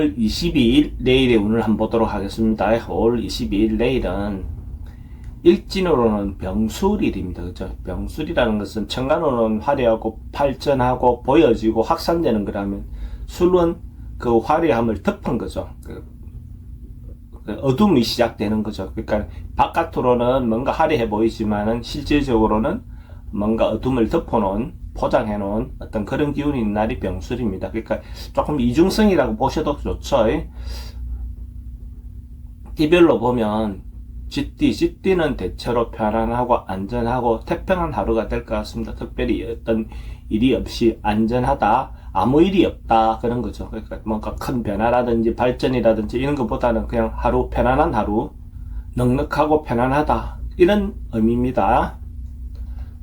5월 22일 내일의 운을 한번 보도록 하겠습니다. 5월 22일 내일은 일진으로는 병술일입니다. 그죠? 병술이라는 것은 천간으로는 화려하고 발전하고 보여지고 확산되는 거라면 술은 그 화려함을 덮은 거죠. 어둠이 시작되는 거죠. 그러니까 바깥으로는 뭔가 화려해 보이지만은 실질적으로는 뭔가 어둠을 덮어놓은, 포장해놓은 어떤 그런 기운이 있는 날이 병술입니다. 그러니까 조금 이중성이라고 보셔도 좋죠. 띠별로 보면 쥐띠는 대체로 편안하고 안전하고 태평한 하루가 될 것 같습니다. 특별히 어떤 일이 없이 안전하다, 아무 일이 없다, 그런 거죠. 그러니까 뭔가 큰 변화라든지 발전이라든지 이런 것보다는 그냥 하루, 편안한 하루, 넉넉하고 편안하다, 이런 의미입니다.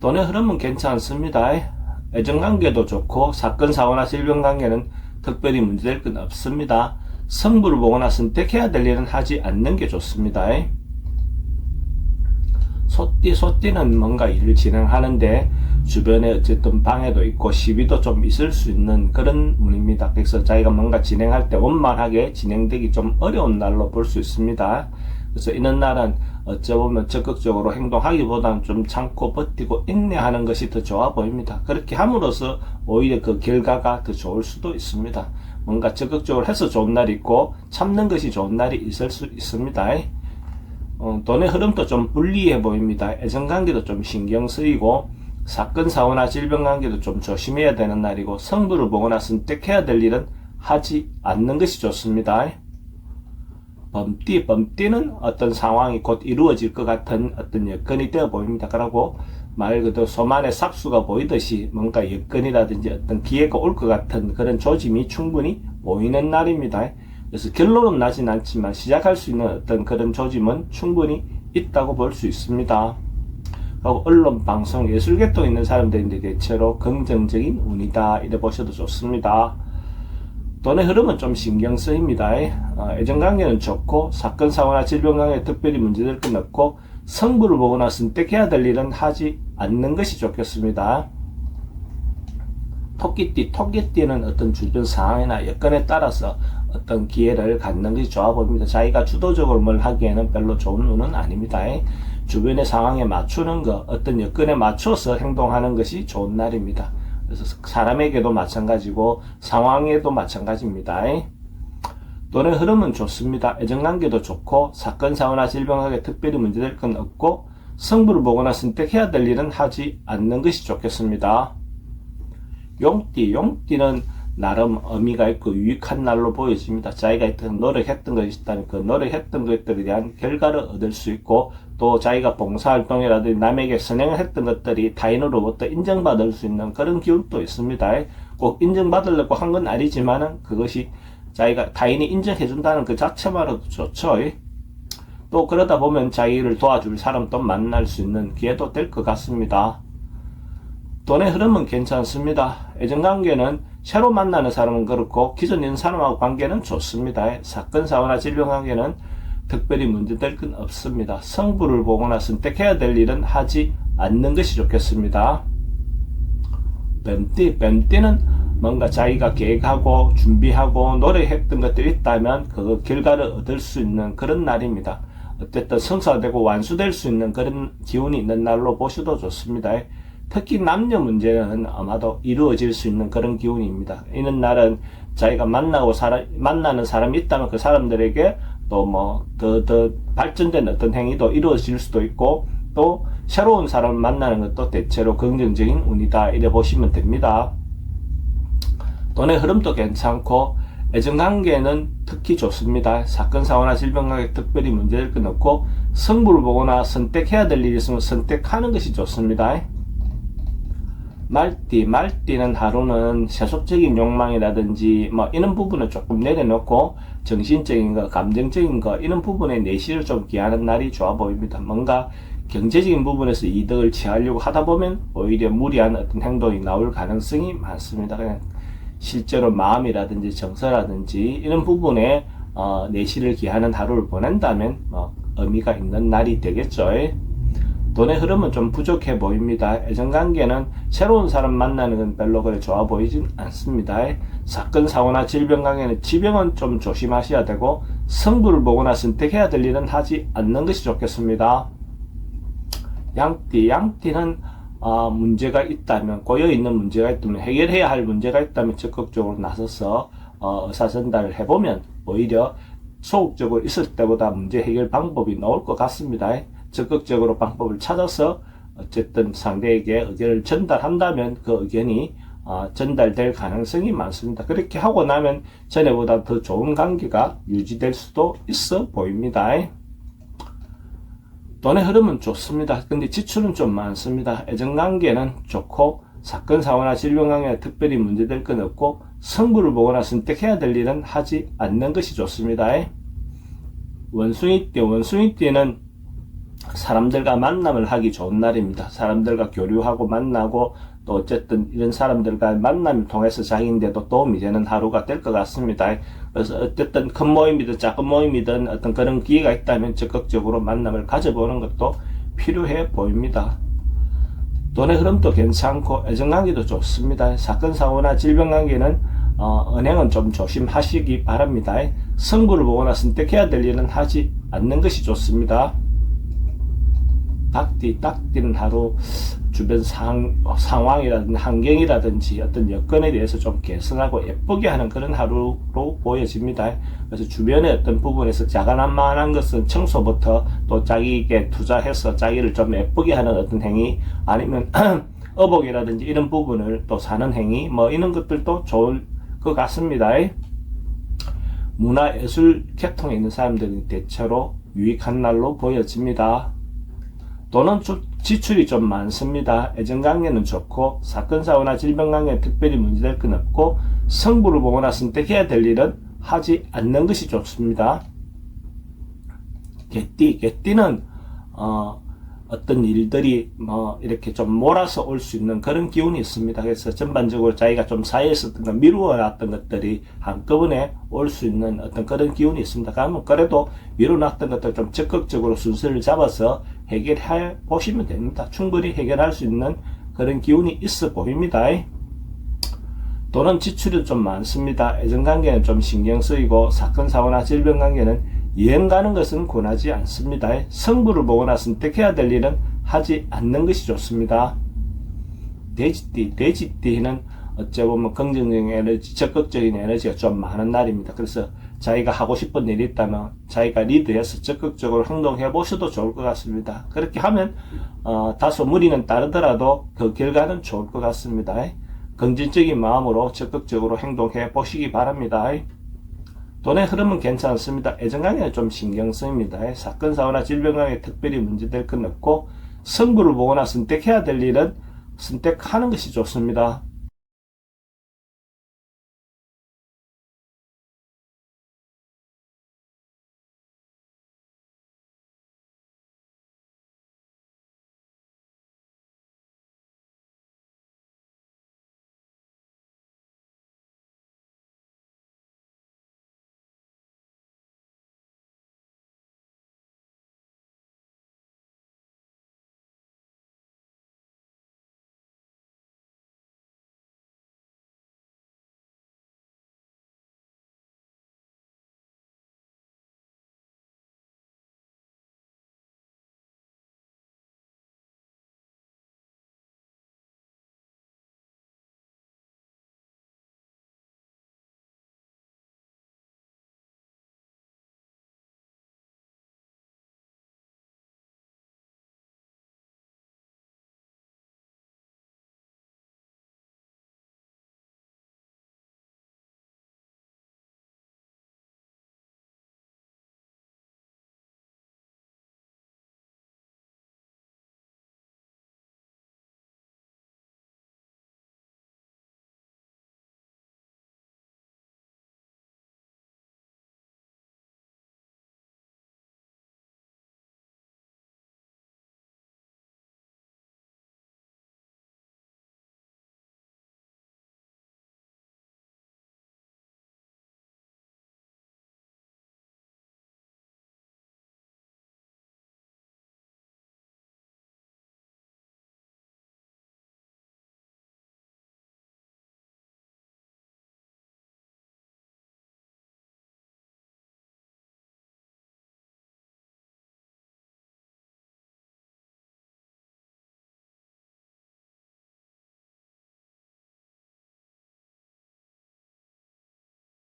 돈의 흐름은 괜찮습니다. 애정관계도 좋고 사건, 사고나 질병관계는 특별히 문제될 건 없습니다. 성부를 보거나 선택해야 될 일은 하지 않는 게 좋습니다. 소띠는 뭔가 일을 진행하는데 주변에 어쨌든 방해도 있고 시비도 좀 있을 수 있는 그런 운입니다. 그래서 자기가 뭔가 진행할 때 원만하게 진행되기 좀 어려운 날로 볼 수 있습니다. 그래서 이런 날은 어쩌보면 적극적으로 행동하기보다는 좀 참고 버티고 인내하는 것이 더 좋아 보입니다. 그렇게 함으로써 오히려 그 결과가 더 좋을 수도 있습니다. 뭔가 적극적으로 해서 좋은 날이 있고 참는 것이 좋은 날이 있을 수 있습니다. 돈의 흐름도 좀 불리해 보입니다. 애정관계도 좀 신경 쓰이고 사건, 사고나 질병관계도 좀 조심해야 되는 날이고 성부를 보거나 선택해야 될 일은 하지 않는 것이 좋습니다. 범띠는 어떤 상황이 곧 이루어질 것 같은 어떤 여건이 되어 보입니다. 그러고 말 그대로 소만의 삭수가 보이듯이 뭔가 여건이라든지 어떤 기회가 올 것 같은 그런 조짐이 충분히 보이는 날입니다. 그래서 결론은 나진 않지만 시작할 수 있는 어떤 그런 조짐은 충분히 있다고 볼 수 있습니다. 그리고 언론, 방송, 예술계통에 있는 사람들인데 대체로 긍정적인 운이다, 이래 보셔도 좋습니다. 돈의 흐름은 좀 신경 쓰입니다. 애정관계는 좋고 사건, 사고나 질병관계에 특별히 문제될 건 없고 성부를 보거나 선택해야 될 일은 하지 않는 것이 좋겠습니다. 토끼띠는 어떤 주변 상황이나 여건에 따라서 어떤 기회를 갖는 것이 좋아 보입니다. 자기가 주도적으로 뭘 하기에는 별로 좋은 운은 아닙니다. 주변의 상황에 맞추는 것, 어떤 여건에 맞춰서 행동하는 것이 좋은 날입니다. 그래서 사람에게도 마찬가지고 상황에도 마찬가지입니다. 돈의 흐름은 좋습니다. 애정관계도 좋고 사건, 사고나 질병하게 특별히 문제될 건 없고 성부를 보거나 선택해야 될 일은 하지 않는 것이 좋겠습니다. 용띠는 나름 의미가 있고 유익한 날로 보여집니다. 자기가 노력했던 것이 있다면 그 노력했던 것들에 대한 결과를 얻을 수 있고 또 자기가 봉사활동이라든지 남에게 선행을 했던 것들이 타인으로부터 인정받을 수 있는 그런 기운도 있습니다. 꼭 인정받으려고 한 건 아니지만은 그것이 자기가 타인이 인정해준다는 그 자체만으로도 좋죠. 또 그러다 보면 자기를 도와줄 사람도 만날 수 있는 기회도 될 것 같습니다. 돈의 흐름은 괜찮습니다. 애정관계는 새로 만나는 사람은 그렇고 기존 있는 사람하고 관계는 좋습니다. 사건, 사고나 질병관계는 특별히 문제될 건 없습니다. 성부를 보거나 선택해야 될 일은 하지 않는 것이 좋겠습니다. 뱀띠는 뭔가 자기가 계획하고 준비하고 노력했던 것들이 있다면 그 결과를 얻을 수 있는 그런 날입니다. 어쨌든 성사되고 완수될 수 있는 그런 기운이 있는 날로 보셔도 좋습니다. 특히 남녀 문제는 아마도 이루어질 수 있는 그런 기운입니다. 이런 날은 자기가 만나는 사람이 있다면 그 사람들에게 또 더 발전된 어떤 행위도 이루어질 수도 있고 또 새로운 사람을 만나는 것도 대체로 긍정적인 운이다, 이래 보시면 됩니다. 돈의 흐름도 괜찮고 애정관계는 특히 좋습니다. 사건, 사고나 질병관계 특별히 문제될 건 없고 성부를 보거나 선택해야 될 일이 있으면 선택하는 것이 좋습니다. 말띠는 하루는 세속적인 욕망이라든지 이런 부분을 조금 내려놓고 정신적인 거, 감정적인 거, 이런 부분에 내실을 좀 기하는 날이 좋아 보입니다. 뭔가 경제적인 부분에서 이득을 취하려고 하다 보면 오히려 무리한 어떤 행동이 나올 가능성이 많습니다. 그냥 실제로 마음이라든지 정서라든지 이런 부분에 내실을 기하는 하루를 보낸다면 의미가 있는 날이 되겠죠. 돈의 흐름은 좀 부족해 보입니다. 애정관계는 새로운 사람 만나는 건 별로 그래 좋아 보이진 않습니다. 사건, 사고나 질병 관계는 질병은 좀 조심하셔야 되고 승부를 보거나 선택해야 될 일은 하지 않는 것이 좋겠습니다. 양띠는 문제가 있다면, 꼬여있는 문제가 있다면, 해결해야 할 문제가 있다면 적극적으로 나서서 의사전달을 해보면 오히려 소극적으로 있을 때보다 문제 해결 방법이 나올 것 같습니다. 적극적으로 방법을 찾아서 어쨌든 상대에게 의견을 전달한다면 그 의견이 전달될 가능성이 많습니다. 그렇게 하고 나면 전에보다 더 좋은 관계가 유지될 수도 있어 보입니다. 돈의 흐름은 좋습니다. 근데 지출은 좀 많습니다. 애정관계는 좋고 사건, 사고나 질병관계에 특별히 문제될 건 없고 승부를 보거나 선택해야 될 일은 하지 않는 것이 좋습니다. 원숭이띠는 사람들과 만남을 하기 좋은 날입니다. 사람들과 교류하고 만나고 또 어쨌든 이런 사람들과 만남을 통해서 자기인데도 도움이 되는 하루가 될 것 같습니다. 그래서 어쨌든 큰 모임이든 작은 모임이든 어떤 그런 기회가 있다면 적극적으로 만남을 가져보는 것도 필요해 보입니다. 돈의 흐름도 괜찮고 애정관계도 좋습니다. 사건, 사고나 질병관계는 은행은 좀 조심하시기 바랍니다. 승부를 보거나 선택해야 될 일은 하지 않는 것이 좋습니다. 닭띠는 하루 주변 상황이라든지 환경이라든지 어떤 여건에 대해서 좀 개선하고 예쁘게 하는 그런 하루로 보여집니다. 그래서 주변의 어떤 부분에서 자그마한 것은 청소부터 또 자기에게 투자해서 자기를 좀 예쁘게 하는 어떤 행위, 아니면 어복이라든지 이런 부분을 또 사는 행위, 뭐 이런 것들도 좋을 것 같습니다. 문화 예술 계통에 있는 사람들은 대체로 유익한 날로 보여집니다. 돈은 지출이 좀 많습니다. 애정관계는 좋고 사건, 사고나 질병관계는 특별히 문제될 건 없고 승부를 보거나 선택해야 될 일은 하지 않는 것이 좋습니다. 개띠는 어떤 일들이 이렇게 좀 몰아서 올 수 있는 그런 기운이 있습니다. 그래서 전반적으로 자기가 좀 사이에서 미루어 놨던 것들이 한꺼번에 올 수 있는 어떤 그런 기운이 있습니다. 그러면 그래도 미뤄놨던 것들 좀 적극적으로 순서를 잡아서 해결해 보시면 됩니다. 충분히 해결할 수 있는 그런 기운이 있어 보입니다. 돈은 지출이 좀 많습니다. 애정관계는 좀 신경 쓰이고 사건, 사고나 질병관계는 여행 가는 것은 권하지 않습니다. 승부를 보거나 선택해야 될 일은 하지 않는 것이 좋습니다. 돼지띠는 어찌 보면 긍정적인 에너지, 적극적인 에너지가 좀 많은 날입니다. 그래서 자기가 하고 싶은 일이 있다면 자기가 리드해서 적극적으로 행동해 보셔도 좋을 것 같습니다. 그렇게 하면 다소 무리는 따르더라도 그 결과는 좋을 것 같습니다. 긍정적인 마음으로 적극적으로 행동해 보시기 바랍니다. 돈의 흐름은 괜찮습니다. 애정관계는 좀 신경 쓰입니다. 사건, 사고나 질병관계에 특별히 문제될 건 없고 승부를 보거나 선택해야 될 일은 선택하는 것이 좋습니다.